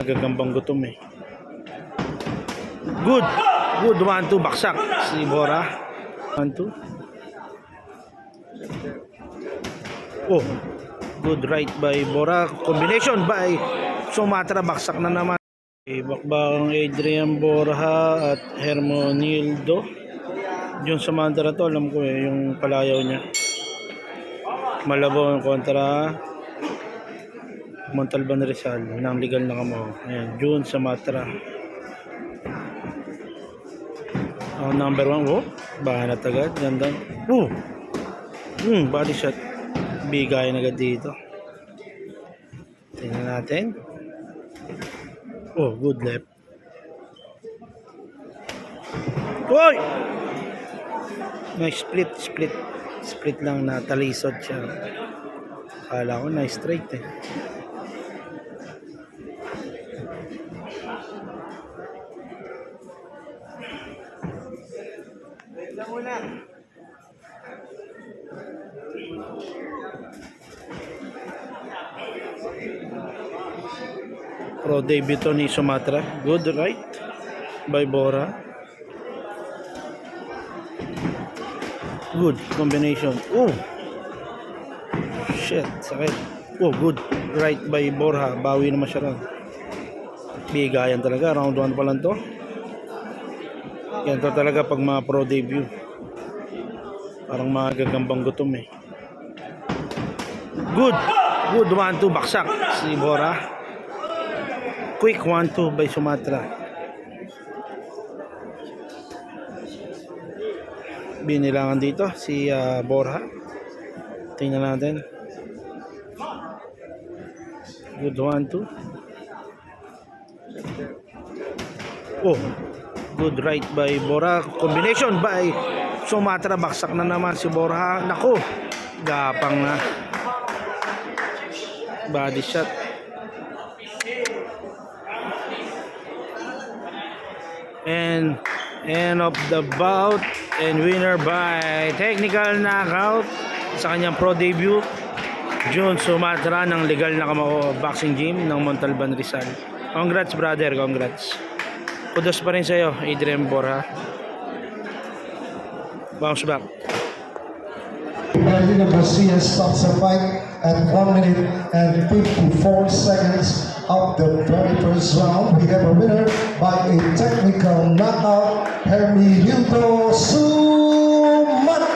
Gagambang gutom eh. Good. Good. 1-2. Baksak. Si Bora. 1-2. Oh. Good right by Bora. Combination by Sumatra. Baksak na naman. Bakbakang Adrian Borja at Hermonildo. Yung Sumatra to, alam ko eh, yung palayaw niya. Malabo kontra Montalban Rizal ng legal na kamo. Ayan, June Sumatra. Number 1. Oh, bahanat agad. Ganda. Body shot. Bigay agad dito. Tingnan natin. Oh, good left. Oy! Nice split lang na talisod siya. Kala ko nice straight eh. Pro debut ni Sumatra. Good right by Bora. Good combination. Oh shit, sakit. Oh, good right by Borja. Bawi naman siya ron. Bigayan talaga. Round 1 pa lang to. Yan to talaga pag mga pro debut. Parang mga gagambang gutom eh. Good. Good. 1-2. Baksak. Si Bora. Quick 1-2 by Sumatra. Binilangan dito si Borja. Tingnan natin. Good 1-2. Oh, good right by Borja. Combination by Sumatra. Baksak na naman si Borja. Naku, gapang na. Body shot. And end of the bout and winner by technical knockout sa kanyang pro debut, June Sumatra ng legal na kamao boxing gym ng Montalban Rizal. Congrats brother, congrats. Kudos pa rin sa iyo, Adrian Borja. Bounce back. Carolina Garcia stops the fight at 1 minute and 54 seconds of the very first round. We have a winner by a technical knockout, Hermonildo Sumatra.